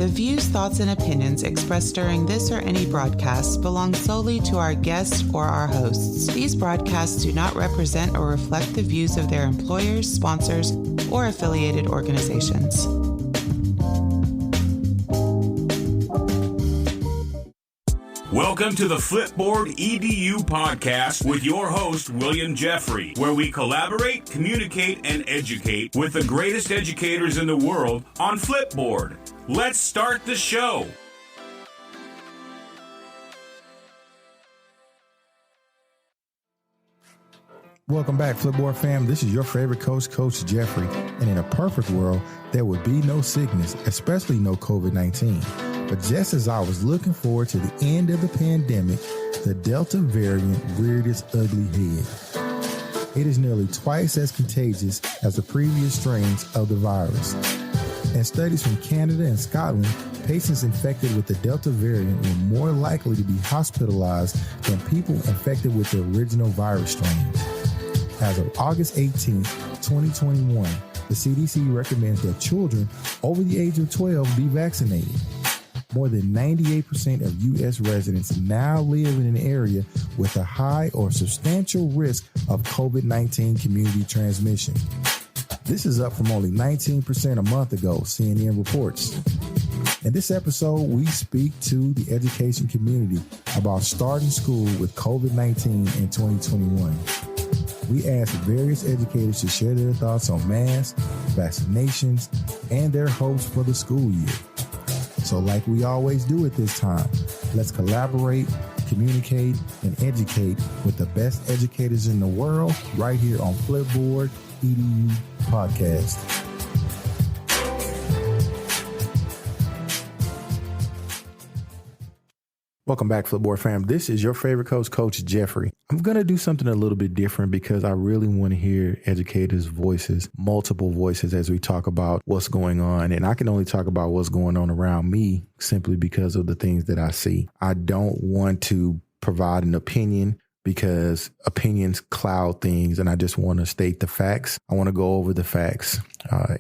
The views, thoughts, and opinions expressed during this or any broadcast belong solely to our guests or our hosts. These broadcasts do not represent or reflect the views of their employers, sponsors, or affiliated organizations. Welcome to the Flipboard EDU podcast with your host, William Jeffrey, where we collaborate, communicate, and educate with the greatest educators in the world on Flipboard. Let's start the show. Welcome back, Flipboard fam. This is your favorite coach, Coach Jeffrey. And in a perfect world, there would be no sickness, especially no COVID-19. But just as I was looking forward to the end of the pandemic, the Delta variant reared its ugly head. It is nearly twice as contagious as the previous strains of the virus. In studies from Canada and Scotland, patients infected with the Delta variant were more likely to be hospitalized than people infected with the original virus strains. As of August 18, 2021, the CDC recommends that children over the age of 12 be vaccinated. More than 98% of U.S. residents now live in an area with a high or substantial risk of COVID-19 community transmission. This is up from only 19% a month ago, CNN reports. In this episode, we speak to the education community about starting school with COVID-19 in 2021. We asked various educators to share their thoughts on masks, vaccinations, and their hopes for the school year. So like we always do at this time, let's collaborate, communicate, and educate with the best educators in the world right here on Flipboard EDU Podcast. Welcome back, Flipboard fam. This is your favorite coach, Coach Jeffrey. I'm going to do something a little bit different because I really want to hear educators' voices, multiple voices as we talk about what's going on. And I can only talk about what's going on around me simply because of the things that I see. I don't want to provide an opinion because opinions cloud things, and I just want to state the facts. I want to go over the facts.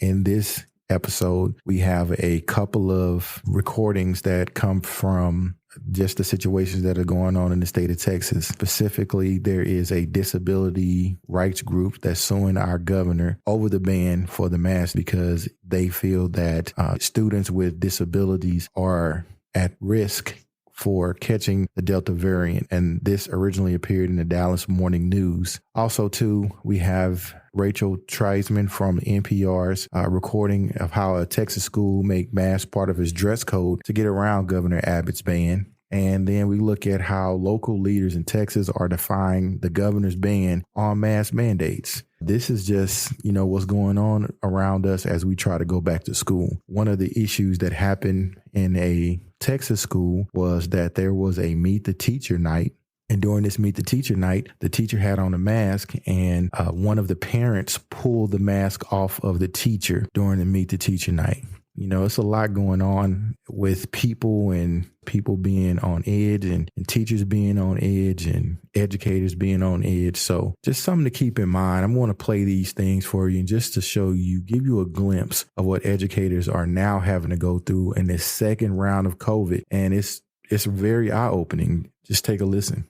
In this episode, we have a couple of recordings that come from just the situations that are going on in the state of Texas. Specifically, there is a disability rights group that's suing our governor over the ban for the mask because they feel that students with disabilities are at risk for catching the Delta variant. And this originally appeared in the Dallas Morning News. Also, too, we have Rachel Treisman from NPR's recording of how a Texas school made masks part of his dress code to get around Governor Abbott's ban. And then we look at how local leaders in Texas are defying the governor's ban on mask mandates. This is just, what's going on around us as we try to go back to school. One of the issues that happened in a Texas school was that there was a Meet the Teacher night. And during this Meet the Teacher night, the teacher had on a mask and one of the parents pulled the mask off of the teacher during the Meet the Teacher night. It's a lot going on with people and people being on edge and teachers being on edge and educators being on edge. So just something to keep in mind. I want to play these things for you and just to show you, give you a glimpse of what educators are now having to go through in this second round of COVID. And it's very eye-opening. Just take a listen.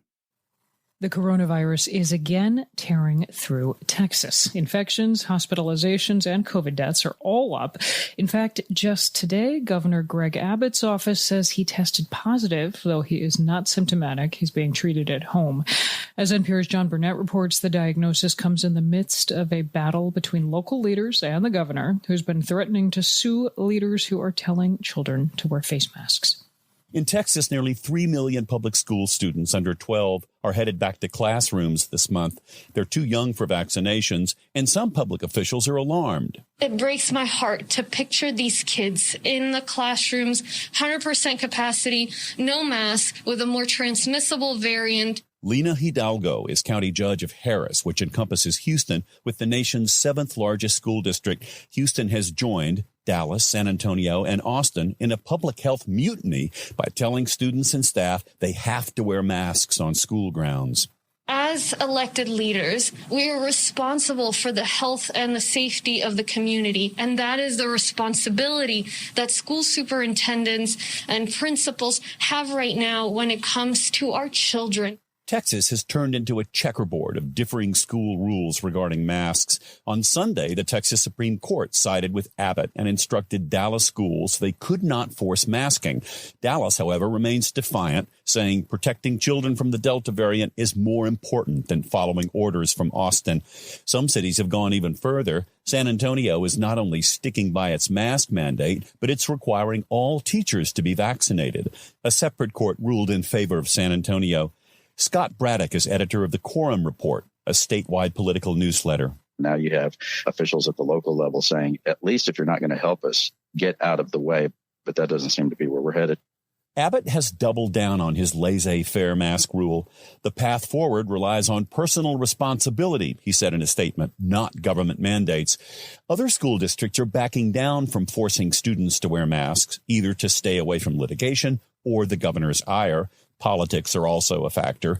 The coronavirus is again tearing through Texas. Infections, hospitalizations, and COVID deaths are all up. In fact, just today, Governor Greg Abbott's office says he tested positive, though he is not symptomatic. He's being treated at home. As NPR's John Burnett reports, the diagnosis comes in the midst of a battle between local leaders and the governor, who's been threatening to sue leaders who are telling children to wear face masks. In Texas, nearly 3 million public school students under 12 are headed back to classrooms this month. They're too young for vaccinations, and some public officials are alarmed. It breaks my heart to picture these kids in the classrooms, 100% capacity, no mask, with a more transmissible variant. Lena Hidalgo is county judge of Harris, which encompasses Houston, with the nation's 7th largest school district. Houston has joined Dallas, San Antonio, and Austin in a public health mutiny by telling students and staff they have to wear masks on school grounds. As elected leaders, we are responsible for the health and the safety of the community, and that is the responsibility that school superintendents and principals have right now when it comes to our children. Texas has turned into a checkerboard of differing school rules regarding masks. On Sunday, the Texas Supreme Court sided with Abbott and instructed Dallas schools they could not force masking. Dallas, however, remains defiant, saying protecting children from the Delta variant is more important than following orders from Austin. Some cities have gone even further. San Antonio is not only sticking by its mask mandate, but it's requiring all teachers to be vaccinated. A separate court ruled in favor of San Antonio. Scott Braddock is editor of the Quorum Report, a statewide political newsletter. Now you have officials at the local level saying, at least if you're not going to help us, get out of the way. But that doesn't seem to be where we're headed. Abbott has doubled down on his laissez-faire mask rule. The path forward relies on personal responsibility, he said in a statement, not government mandates. Other school districts are backing down from forcing students to wear masks, either to stay away from litigation or the governor's ire. Politics are also a factor.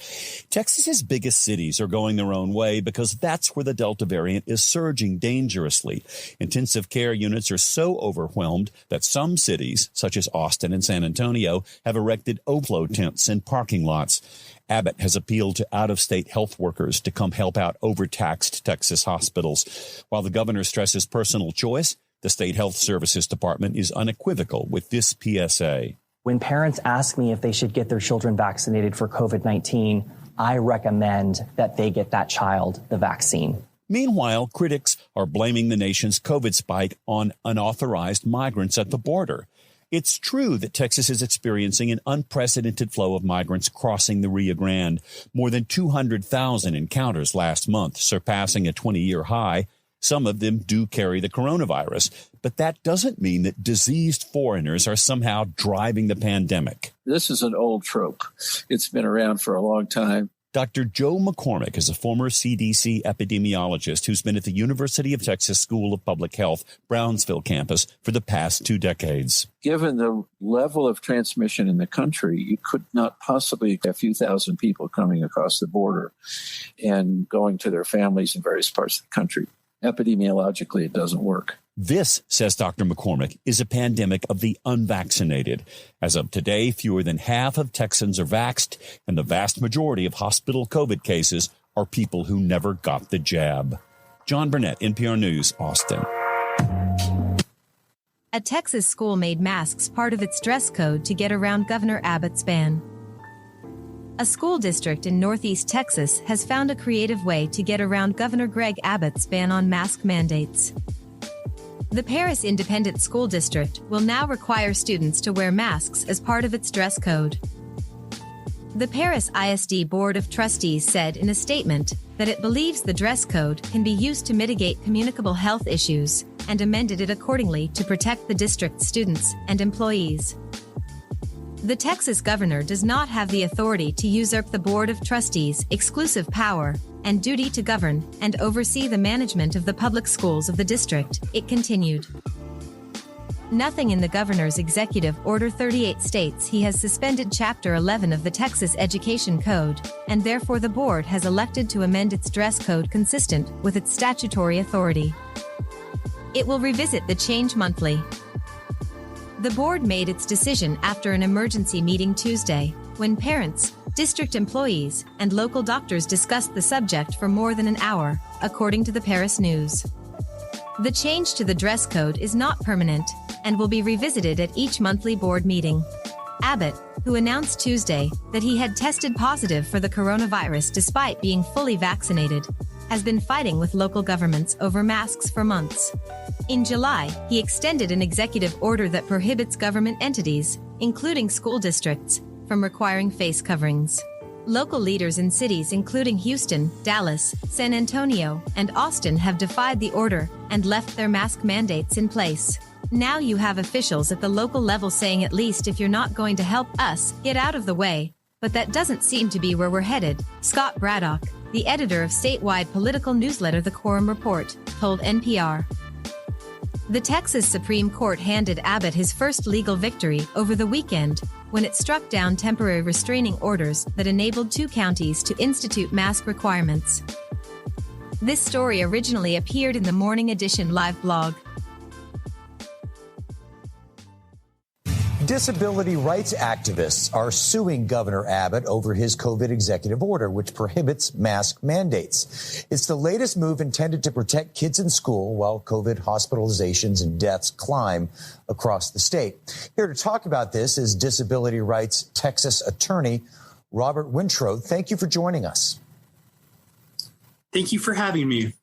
Texas's biggest cities are going their own way because that's where the Delta variant is surging dangerously. Intensive care units are so overwhelmed that some cities, such as Austin and San Antonio, have erected overflow tents in parking lots. Abbott has appealed to out-of-state health workers to come help out overtaxed Texas hospitals. While the governor stresses personal choice, the State Health Services Department is unequivocal with this PSA. When parents ask me if they should get their children vaccinated for COVID-19, I recommend that they get that child the vaccine. Meanwhile, critics are blaming the nation's COVID spike on unauthorized migrants at the border. It's true that Texas is experiencing an unprecedented flow of migrants crossing the Rio Grande, more than 200,000 encounters last month, surpassing a 20-year high. Some of them do carry the coronavirus, but that doesn't mean that diseased foreigners are somehow driving the pandemic. This is an old trope. It's been around for a long time. Dr. Joe McCormick is a former CDC epidemiologist who's been at the University of Texas School of Public Health, Brownsville campus, for the past 2 decades. Given the level of transmission in the country, you could not possibly have a few thousand people coming across the border and going to their families in various parts of the country. Epidemiologically, it doesn't work. This, says Dr. McCormick, is a pandemic of the unvaccinated. As of today, fewer than half of Texans are vaxxed, and the vast majority of hospital COVID cases are people who never got the jab. John Burnett, NPR News, Austin. A Texas school made masks part of its dress code to get around Governor Abbott's ban. A school district in Northeast Texas has found a creative way to get around Governor Greg Abbott's ban on mask mandates. The Paris Independent School District will now require students to wear masks as part of its dress code. The Paris ISD Board of Trustees said in a statement that it believes the dress code can be used to mitigate communicable health issues and amended it accordingly to protect the district's students and employees. The Texas governor does not have the authority to usurp the Board of Trustees' exclusive power and duty to govern and oversee the management of the public schools of the district, it continued. Nothing in the governor's Executive Order 38 states he has suspended Chapter 11 of the Texas Education Code, and therefore the board has elected to amend its dress code consistent with its statutory authority. It will revisit the change monthly. The board made its decision after an emergency meeting Tuesday, when parents, district employees, and local doctors discussed the subject for more than an hour, according to the Paris News. The change to the dress code is not permanent and will be revisited at each monthly board meeting. Abbott, who announced Tuesday that he had tested positive for the coronavirus despite being fully vaccinated, has been fighting with local governments over masks for months. In July, he extended an executive order that prohibits government entities, including school districts, from requiring face coverings. Local leaders in cities including Houston, Dallas, San Antonio, and Austin have defied the order and left their mask mandates in place. Now you have officials at the local level saying, at least if you're not going to help us, get out of the way. But that doesn't seem to be where we're headed, Scott Braddock, the editor of statewide political newsletter The Quorum Report, told NPR. The Texas Supreme Court handed Abbott his first legal victory over the weekend when it struck down temporary restraining orders that enabled 2 counties to institute mask requirements. This story originally appeared in the Morning Edition live blog. Disability rights activists are suing Governor Abbott over his COVID executive order, which prohibits mask mandates. It's the latest move intended to protect kids in school while COVID hospitalizations and deaths climb across the state. Here to talk about this is disability rights Texas attorney Robert Wintrow. Thank you for joining us. Thank you for having me.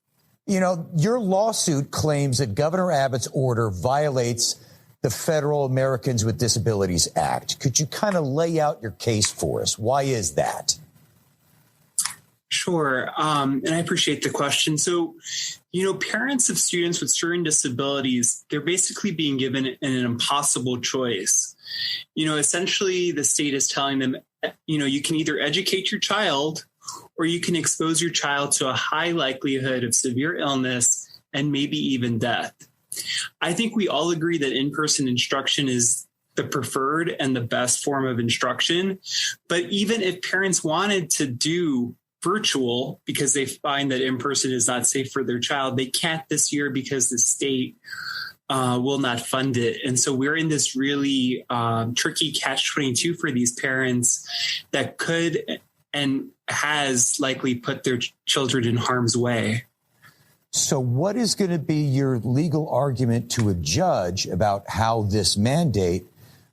You know, your lawsuit claims that Governor Abbott's order violates the Federal Americans with Disabilities Act. Could you kind of lay out your case for us? Why is that? Sure. And I appreciate the question. So, parents of students with certain disabilities, they're basically being given an impossible choice. Essentially, the state is telling them, you can either educate your child or you can expose your child to a high likelihood of severe illness and maybe even death. I think we all agree that in-person instruction is the preferred and the best form of instruction. But even if parents wanted to do virtual because they find that in-person is not safe for their child, they can't this year because the state will not fund it. And so we're in this really tricky catch-22 for these parents that could and has likely put their children in harm's way. So what is going to be your legal argument to a judge about how this mandate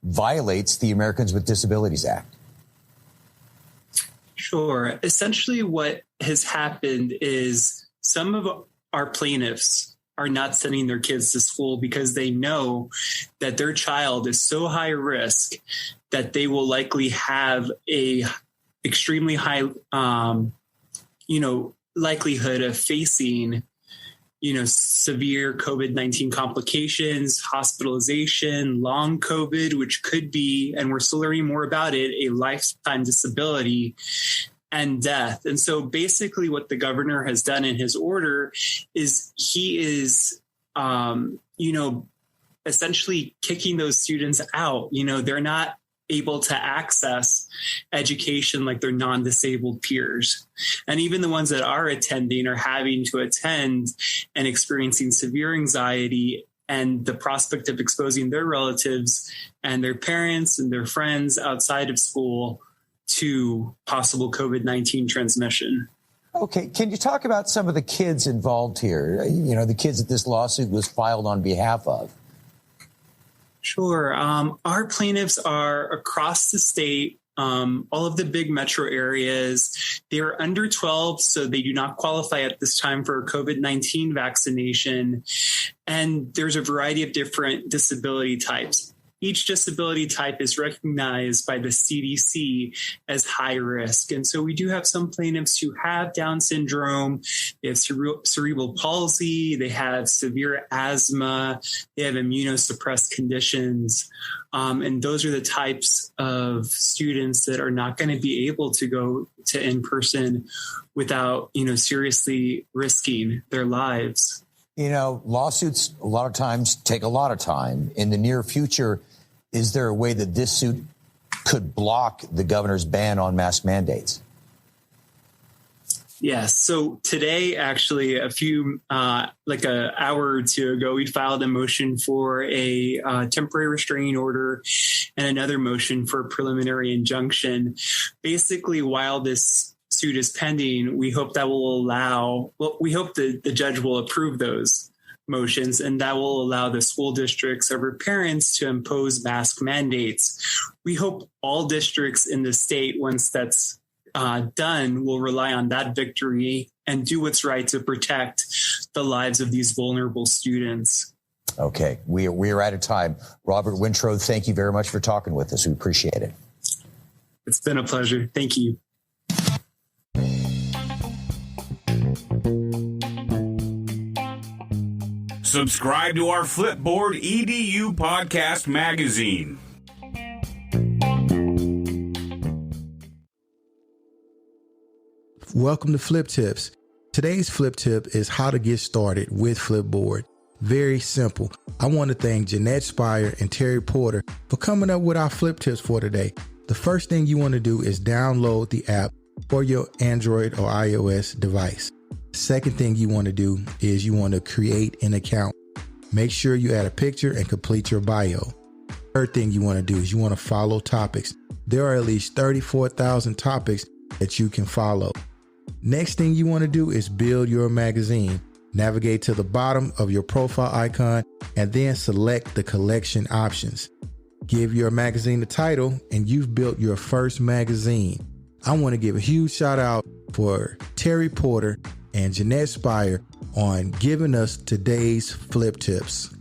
violates the Americans with Disabilities Act? Sure. Essentially, what has happened is some of our plaintiffs are not sending their kids to school because they know that their child is so high risk that they will likely have a extremely high, likelihood of facing severe COVID-19 complications, hospitalization, long COVID, which could be, and we're still learning more about it, a lifetime disability and death. And so basically what the governor has done in his order is he is, essentially kicking those students out. They're not able to access education like their non-disabled peers. And even the ones that are attending are having to attend and experiencing severe anxiety and the prospect of exposing their relatives and their parents and their friends outside of school to possible COVID-19 transmission. Okay. Can you talk about some of the kids involved here? The kids that this lawsuit was filed on behalf of. Sure. Our plaintiffs are across the state, all of the big metro areas. They are under 12, so they do not qualify at this time for a COVID-19 vaccination. And there's a variety of different disability types. Each disability type is recognized by the CDC as high risk. And so we do have some plaintiffs who have Down syndrome, they have cerebral palsy, they have severe asthma, they have immunosuppressed conditions. And those are the types of students that are not going to be able to go to in-person without, seriously risking their lives. Lawsuits a lot of times take a lot of time. In the near future, is there a way that this suit could block the governor's ban on mask mandates? Yes. So today, actually, an hour or two ago, we filed a motion for a temporary restraining order and another motion for a preliminary injunction. Basically, while this suit is pending, we hope that we hope the judge will approve those motions, and that will allow the school districts over parents to impose mask mandates. We hope all districts in the state, once that's done, will rely on that victory and do what's right to protect the lives of these vulnerable students. Okay, we are out of time. Robert Wintrow, thank you very much for talking with us. We appreciate it. It's been a pleasure. Thank you. Subscribe to our Flipboard EDU podcast magazine. Welcome to Flip Tips. Today's Flip Tip is how to get started with Flipboard. Very simple. I want to thank Jeanette Spire and Terry Porter for coming up with our flip tips for today. The first thing you want to do is download the app for your Android or iOS device. The second thing you want to do is you want to create an account. Make sure you add a picture and complete your bio. Third thing you want to do is you want to follow topics. There are at least 34,000 topics that you can follow. Next thing you want to do is build your magazine. Navigate to the bottom of your profile icon and then select the collection options. Give your magazine a title and you've built your first magazine. I want to give a huge shout out for Terry Porter and Jeanette Spire on giving us today's flip tips.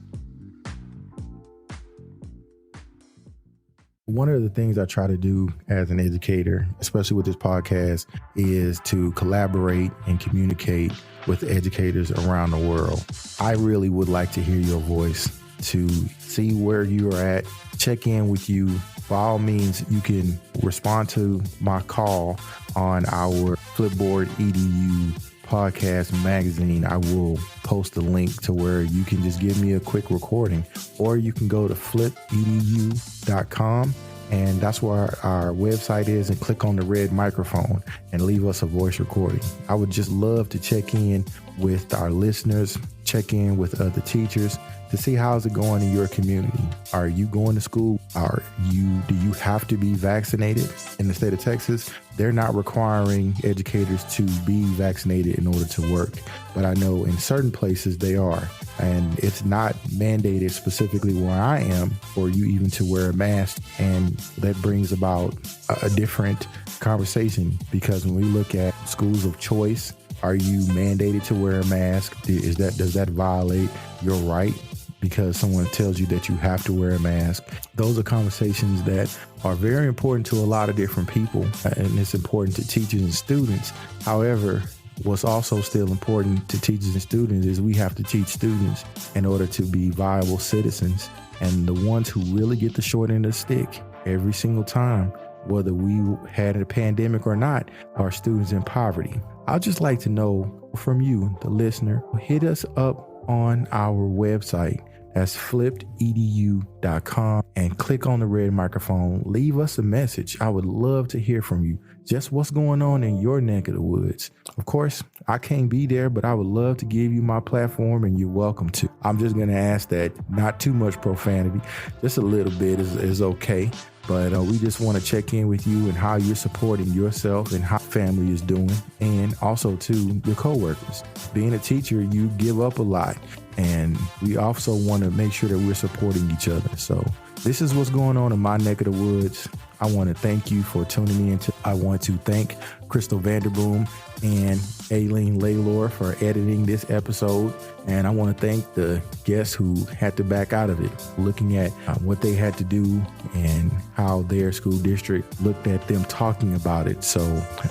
One of the things I try to do as an educator, especially with this podcast, is to collaborate and communicate with educators around the world. I really would like to hear your voice, to see where you are at, check in with you. By all means, you can respond to my call on our Flipboard EDU podcast magazine. I will post a link to where you can just give me a quick recording, or you can go to flipedu.com, and that's where our website is, and click on the red microphone and leave us a voice recording. I would just love to check in with our listeners, check in with other teachers to see how's it going in your community. Are you going to school? Do you have to be vaccinated? In the state of Texas, they're not requiring educators to be vaccinated in order to work. But I know in certain places they are. And it's not mandated specifically where I am for you even to wear a mask. And that brings about a different conversation, because when we look at schools of choice, are you mandated to wear a mask? Does that violate your right because someone tells you that you have to wear a mask? Those are conversations that are very important to a lot of different people, and it's important to teachers and students. However, what's also still important to teachers and students is we have to teach students in order to be viable citizens. And the ones who really get the short end of the stick every single time, whether we had a pandemic or not, are students in poverty. I'd just like to know from you, the listener, hit us up on our website. That's flipedu.com, and click on the red microphone. Leave us a message. I would love to hear from you. Just what's going on in your neck of the woods. Of course, I can't be there, but I would love to give you my platform, and you're welcome to. I'm just going to ask that not too much profanity. Just a little bit is okay. But we just want to check in with you and how you're supporting yourself and how family is doing, and also to your coworkers. Being a teacher, you give up a lot, and we also want to make sure that we're supporting each other. So this is what's going on in my neck of the woods. I want to thank you for tuning in. I want to thank Crystal Vanderboom and Aileen Laylor for editing this episode. And I want to thank the guests who had to back out of it, looking at what they had to do and how their school district looked at them talking about it. So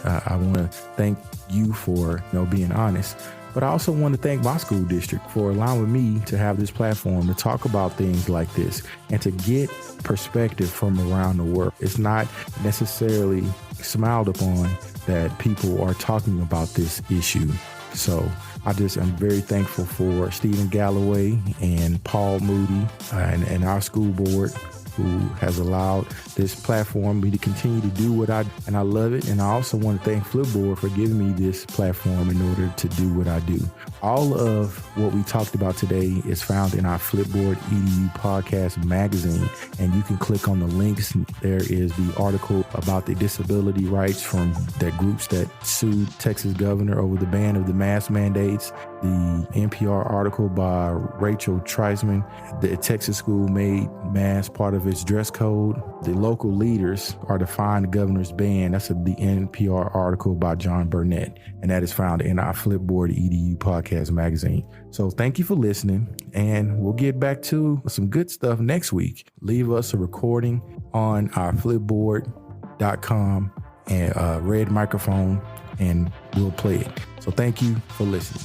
I want to thank you for being honest. But I also want to thank my school district for allowing me to have this platform to talk about things like this and to get perspective from around the world. It's not necessarily smiled upon that people are talking about this issue. So I'm very thankful for Stephen Galloway and Paul Moody and our school board, who has allowed this platform me to continue to do what I do, and I love it. And I also want to thank Flipboard for giving me this platform in order to do what I do. All of what we talked about today is found in our Flipboard EDU podcast magazine, and you can click on the links. There is the article about the disability rights from the groups that sued Texas governor over the ban of the mask mandates, the NPR article by Rachel Treisman, the Texas school made masks part of its dress code. The local leaders are defying the governor's ban. That's the NPR article by John Burnett, and that is found in our Flipboard EDU podcast magazine. So thank you for listening, and we'll get back to some good stuff next week. Leave us a recording on our flipboard.com and red microphone, and we'll play it. So thank you for listening.